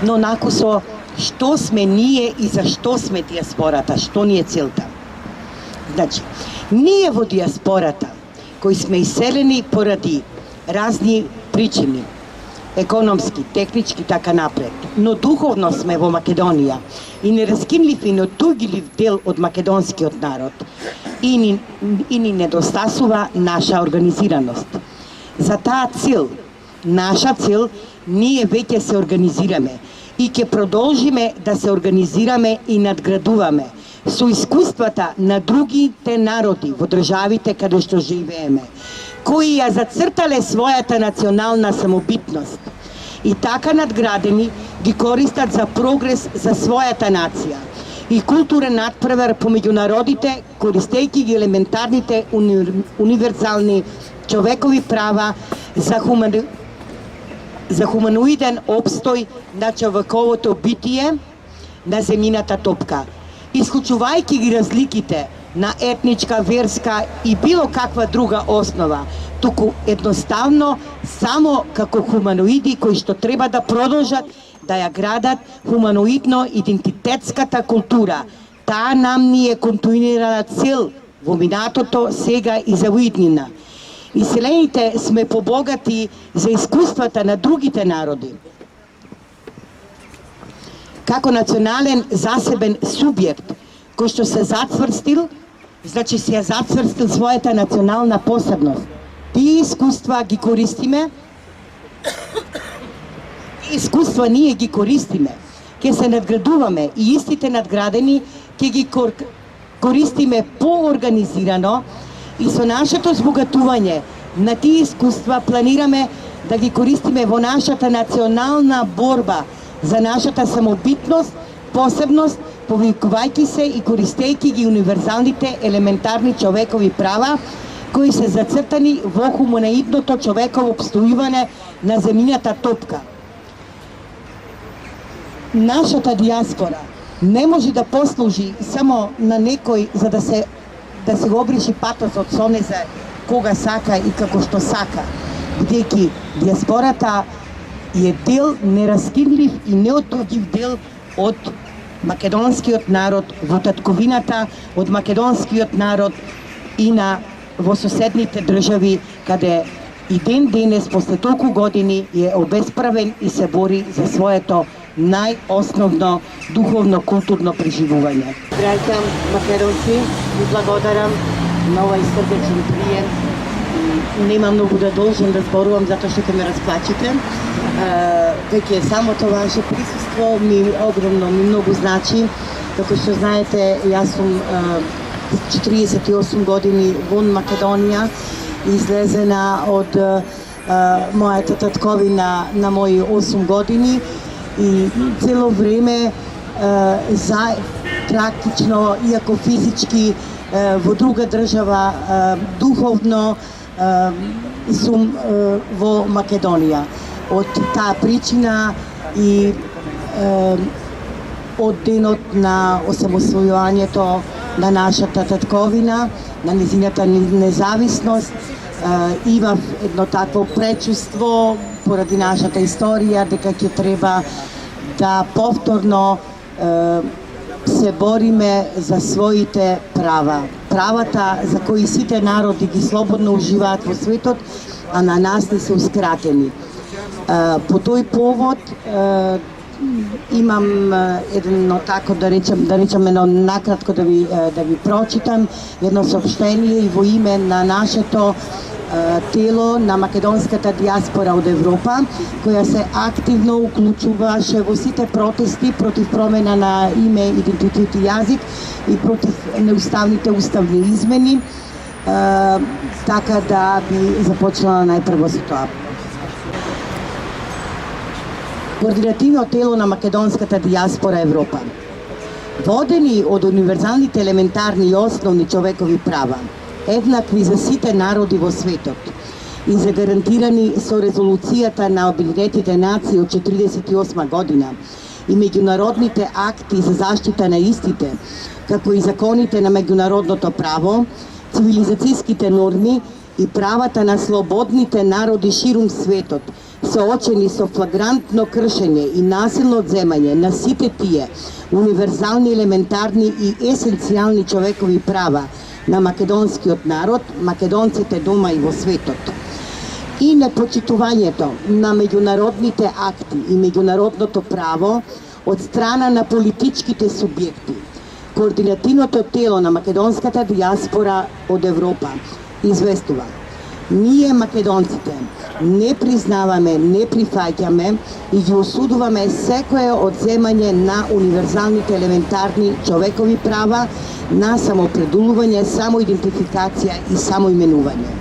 но накусо што сме ние и зашто сме диаспората, што ни е целта. Значи, ние во диаспората, кои сме иселени поради разни причини, економски, технички, така напред, но духовно сме во Македонија и нераскинлив и неотугилив дел од македонскиот народ и ни недостасува наша организираност. За таа цел, наша цел, ние веќе се организираме и ќе продолжиме да се организираме и надградуваме со искуствата на другите народи во државите каде што живееме, кои ја зацртале својата национална самобитност и така надградени ги користат за прогрес за својата нација и културен надпревар помеѓу народите, користејќи ги елементарните универзални човекови права за хуманоиден обстој на човековото битие на земјината топка, исклучувајќи ги разликите на етничка, верска и било каква друга основа, туку едноставно само како хуманоиди кои што треба да продолжат да ја градат хуманоидно идентитетската култура. Таа нам ни е континуирана цел во минатото, сега и за уиднина. Иселените сме побогати за искуствата на другите народи. Како национален засебен субјект кој што се зацврстил, значи се ја зацврстил својата национална посебност. Тие искуства ги користиме, искуства ние ги користиме, ќе се надградуваме и истите надградени ќе ги користиме поорганизирано и со нашето збогатување на тие искуства планираме да ги користиме во нашата национална борба за нашата самобитност, посебност, повикувајќи се и користејќи ги универзалните елементарни човекови права кои се зацртани во хуманоидното човеково обстојување на земјината топка. Нашата диаспора не може да послужи само на некој за да се го обриши патосот со не за кога сака и како што сака, бидејќи диаспората е дел нераскинлив и неотугив дел од македонскиот народ во татковината, од македонскиот народ и во соседните држави, каде и ден денес, после толку години, е обесправен и се бори за своето најосновно духовно културно преживување. Браќа македонци, ви благодарам на овај срдечен прием. Нема многу да должам да зборувам затоа што ќе ме расплачете. Веќе самото ваше присуство ми многу значи. Како што знаете, јас сум 48 години вон Македонија, излезена од мојата татковина на мои 8 години и цело време практично, иако физички во друга држава, духовно сум во Македонија. Од таа причина и од денот на осамостојувањето на нашата татковина, на незината независност, имав едно такво пречувство поради нашата историја дека ќе треба да повторно се бориме за своите права. Правата за кои сите народи ги слободно уживаат во светот, а на нас не се ускратени. По тој повод имам едно тако да речем едно накратко да ви прочитам едно сообщение и во име на нашето тело на македонската диаспора од Европа, која се активно уклучуваше во сите протести против промена на име, идентитет и јазик и против неуставните уставни измени, така да би започнала најпрво со тоа. Координативно тело на македонската диаспора Европа. Водени од универзалните елементарни и основни човекови права, еднакви за сите народи во светот и загарантирани со резолуцијата на Обединетите нации од 48 година и меѓународните акти за заштита на истите, како и законите на меѓународното право, цивилизацијските норми и правата на слободните народи ширум светот, соочени со флагрантно кршење и насилно одземање на сите тие универзални, елементарни и есенцијални човекови права на македонскиот народ, македонците дома и во светот. И непочитувањето на меѓународните акти и меѓународното право од страна на политичките субјекти. Координативното тело на македонската диаспора од Европа известува: ние македонците не признаваме, не прифаќаме и ги осудуваме секое одземање на универзалните елементарни човекови права на самопредулување, самоидентификација и самоименување.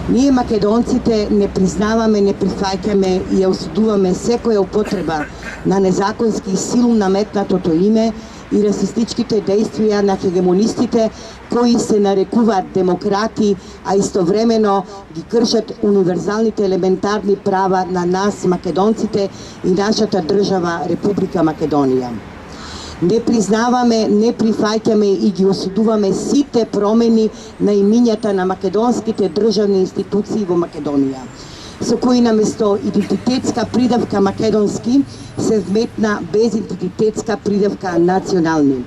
Ние македонците не признаваме, не прифаќаме и ја осудуваме секоја употреба на незаконски и силно наметнатото име и расистичките действија на хегемонистите кои се нарекуваат демократи, а истовремено ги кршат универзалните елементарни права на нас македонците и нашата држава Република Македонија. Не признаваме, не прифаќаме и ги осудуваме сите промени на имињата на македонските државни институции во Македонија, со кои наместо идентитетска придавка македонски се вметна безидентитетска придавка национални.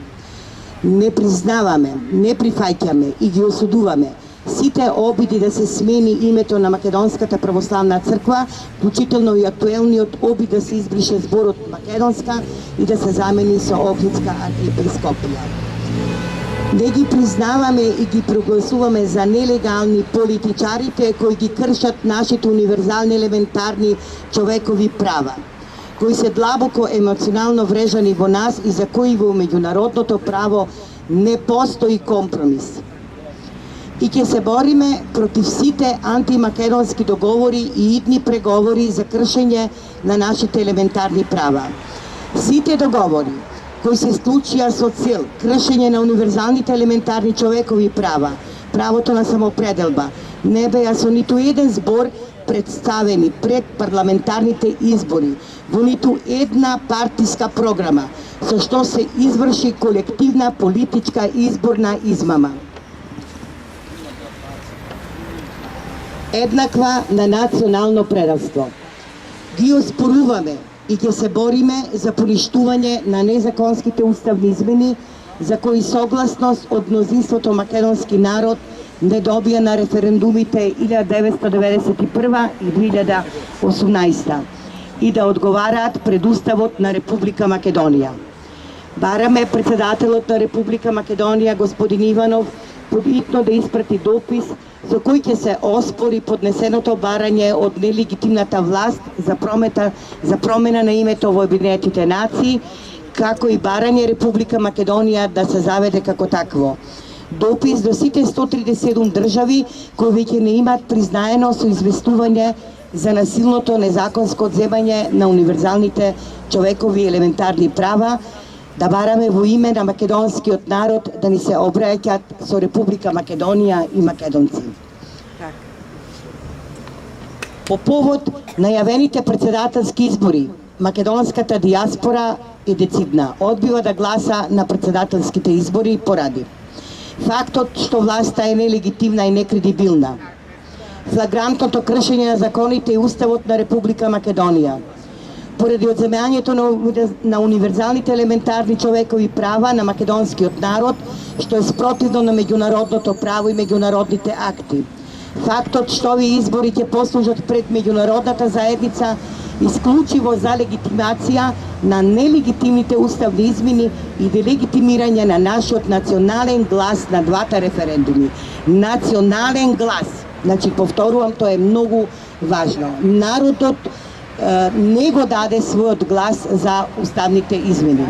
Не признаваме, не прифаќаме и ги осудуваме сите обиди да се смени името на Македонската православна црква, вклучително и актуелниот обид да се избрише зборот македонска и да се замени со Охридска архиепископија. Не ги признаваме и ги прогласуваме за нелегални политичарите кои ги кршат нашите универзални елементарни човекови права, кои се длабоко емоционално врежани во нас и за кои во меѓународното право не постои компромис. И ќе се бориме против сите антимакедонски договори и идни преговори за кршење на нашите елементарни права. Сите договори кои се склучија со цел кршење на универзалните елементарни човекови права, правото на самопределба, не беа со ниту еден збор представени пред парламентарните избори, во ниту една партиска програма, со што се изврши колективна политичка изборна измама. Еднаква на национално предавство. Ги оспоруваме и ќе се бориме за поништување на незаконските уставни измени за кои согласност од мнозинството македонски народ не добија на референдумите 1991 и 2018 и да одговараат пред Уставот на Република Македонија. Бараме председателот на Република Македонија господин Иванов подитно да испрати допис со кој ќе се оспори поднесеното барање од нелегитимната власт за промена на името во Обединетите нации, како и барање Република Македонија да се заведе како такво. Допис до сите 137 држави кои веќе не имаат признаено со известување за насилното незаконско одземање на универзалните човекови елементарни права, да бараме во име на македонскиот народ да ни се обраќаат со Република Македонија и македонци. По повод најавените председателски избори, македонската диаспора е децидна. Одбива да гласа на председателските избори поради фактот што власта е нелегитимна и некредибилна, флагрантното кршење на законите и Уставот на Република Македонија, поради одземањето на универзалните елементарни човекови права на македонскиот народ, што е спротивно на меѓународното право и меѓународните акти. Фактот што овие избори ќе послужат пред меѓународната заедница исклучиво за легитимација на нелегитимните уставни измени и делегитимирање на нашиот национален глас на двата референдуми. Национален глас. Значи, повторувам, тоа е многу важно. Народот не го даде својот глас за уставните измени.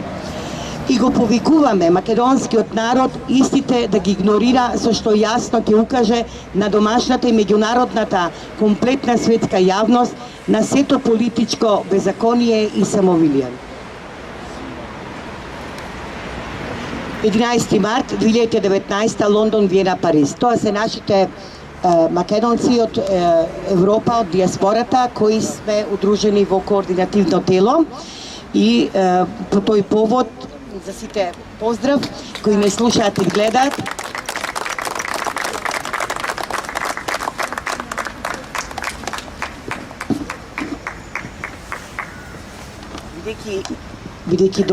И го повикуваме македонскиот народ истите да ги игнорира, со што јасно ќе укаже на домашната и меѓународната комплетна светска јавност на сето политичко беззаконие и самовилие. 11 март 2019 Лондон, Виена, Париз. Тоа се нашите македонци од Европа, од диаспората, кои сме удружени во координативно тело и по тој повод за сите поздрав кои не слушаат и гледаат. бидејќи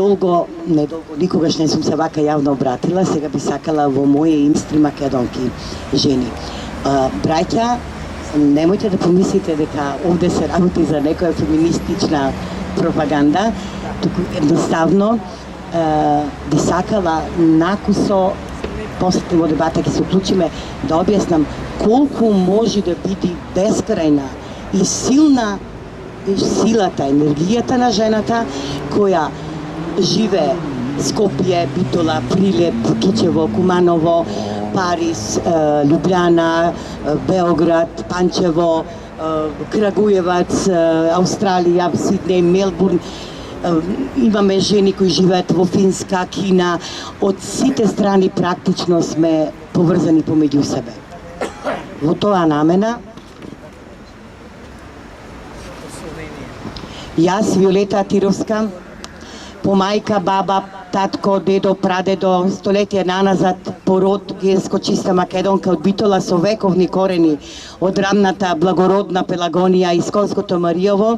никогаш не сум се вака јавно обратила, сега би сакала во моје име македонки жени. Браќа, немојте да помислите дека овде се работи за некоја феминистична пропаганда, туку едноставно би сакала накусо, после во дебата ќе се уклучиме, да објаснам колку може да биде бескрајна и силна силата, енергијата на жената која живее Скопје, Битола, Прилеп, Кичево, Куманово, Париз, Лјубљана, Београд, Панчево, Крагујевац, Австралија, Сиднеј, Мелбурн. Имаме жени кои живеат во Финска, Кина. Од сите страни практично сме поврзани помеѓу себе. Во тоа намена јас, Виолета Атировска, по мајка, баба, татко, дедо, прадедо, столетија наназад, пород, генско чиста македонка од Битола со вековни корени од рамната благородна Пелагонија и Сконското Маријово,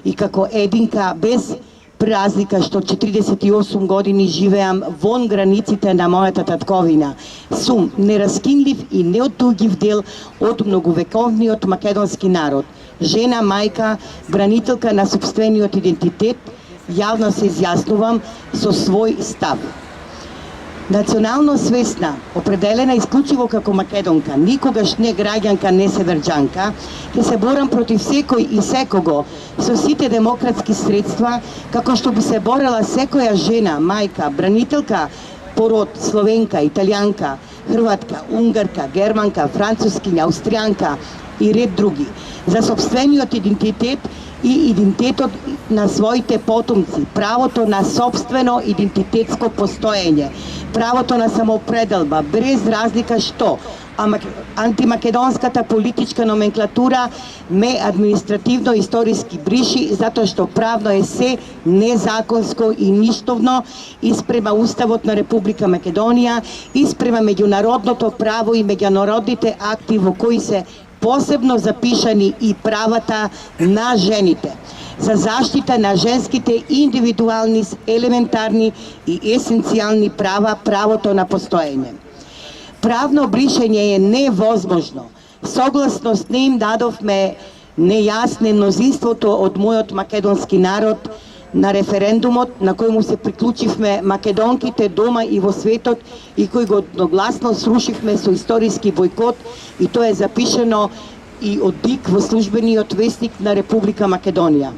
и како единка без разлика што 48 години живеам вон границите на мојата татковина, сум нераскинлив и неотугив дел од многовековниот македонски народ. Жена, мајка, бранителка на сопствениот идентитет, јавно се изјаснувам со свој став. Национално свесна, определена исклучиво како македонка, никогаш не граѓанка, не северџанка, ќе се борам против секој и секого со сите демократски средства, како што би се борела секоја жена, мајка, бранителка, пород, словенка, италијанка, хрватка, унгарка, германка, францускиња, аустријанка и ред други, за сопствениот идентитет и идентитетот на своите потомци, правото на собствено идентитетско постоење, правото на самоопределба, без разлика што антимакедонската политичка номенклатура ме административно-историски бриши, затоа што правно е се незаконско и ништовно испрема Уставот на Република Македонија, испрема меѓународното право и меѓународните акти во кои се посебно запишани и правата на жените, за заштита на женските индивидуални, елементарни и есенцијални права, правото на постоење. Правно бришење е невозможно. Согласно с ним дадовме нејасне мнозинството од мојот македонски народ на референдумот на кој му се приклучивме македонките дома и во светот и кој го одногласно срушивме со историски бојкот, и тоа е запишено и од ДИК во службениот весник на Република Македонија.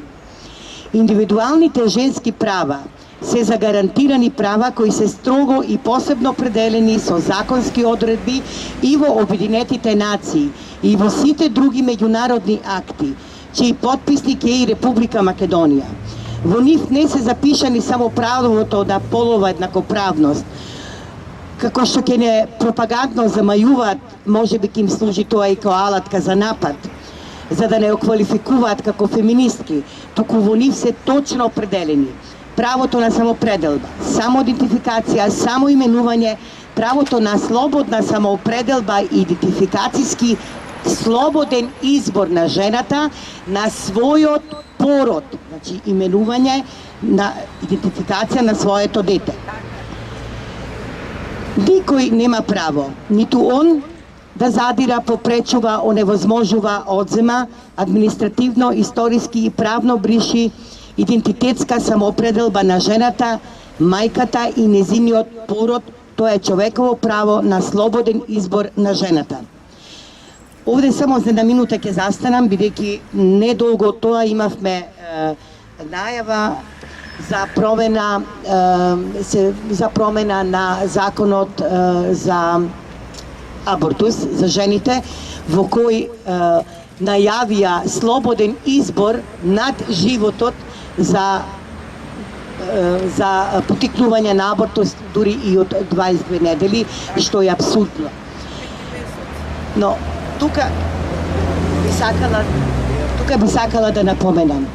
Индивидуалните женски права се загарантирани права кои се строго и посебно определени со законски одредби и во Обединетите нации и во сите други меѓународни акти, чиј потписник е и Република Македонија. Во нив не се запишани само правото на полова еднакоправност, како што ќе не пропагандно замајуваат, може би ќе им служи тоа и како алатка за напад, за да не оквалификуваат како феминистки, туку во нив се точно определени правото на самоопределба, самоидентификација, самоименување, правото на слободна самоопределба и идентификацијски слободен избор на жената на својот пород, значи именување на идентификација на своето дете. Никој нема право, ниту он да задира, попречува, оневозможува, одзема, административно, историски и правно бриши идентитетска самоопределба на жената, мајката и незиниот пород. Тоа е човеково право на слободен избор на жената. Овде само за една минута ќе застанам, бидејќи недолго тоа имавме најава за промена на законот за абортус за жените, во кој најавија слободен избор над животот за потикнување на абортус дури и од 22 недели, што е апсурдно. Но тука би сакала да напоменам.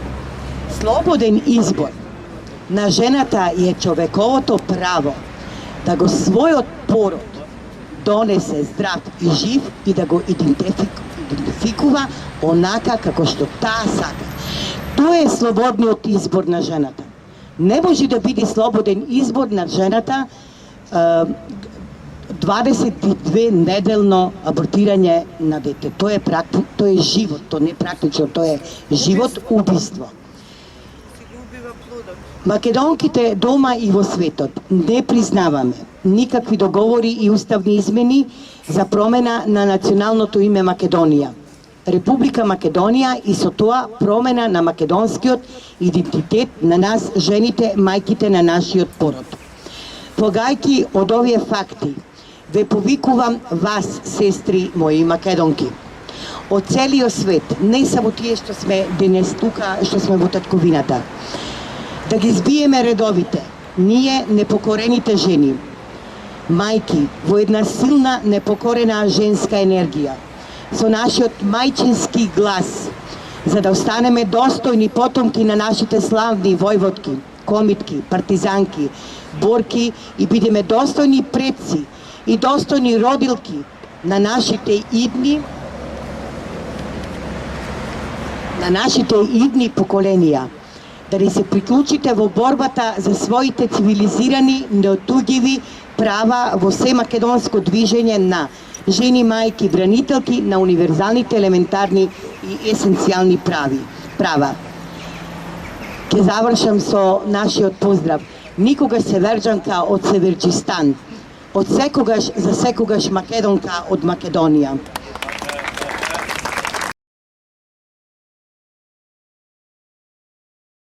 Слободен избор на жената е човековото право да го својот пород донесе здрав и жив и да го идентификува онака како што таа сака. Тоа е слободниот избор на жената. Не може да биде слободен избор на жената 22 неделно абортирање на дете. Тоа е живот, тоа не е практично, тоа е живот, убиство. Македонките дома и во светот не признаваме никакви договори и уставни измени за промена на националното име Македонија. Република Македонија и со тоа промена на македонскиот идентитет на нас, жените, мајките на нашиот пород. Погајки од овие факти, ве повикувам вас, сестри мои македонки, од целиот свет, не само тие што сме денес тука, што сме во татковината, да ги збиеме редовите, ние непокорените жени, мајки, во една силна непокорена женска енергија, со нашиот мајчински глас, за да останеме достојни потомки на нашите славни војводки, комитки, партизанки, борки и бидеме достојни предци и достојни родилки на нашите идни поколенија, да ни се приклучите во борбата за своите цивилизирани, неотуѓиви права во се македонско движење на жени, мајки, бранителки на универзалните, елементарни и есенцијални права. Ке завршам со нашиот поздрав. Никогаш северџанка од Северџистан, од секогаш за секогаш македонка од Македонија.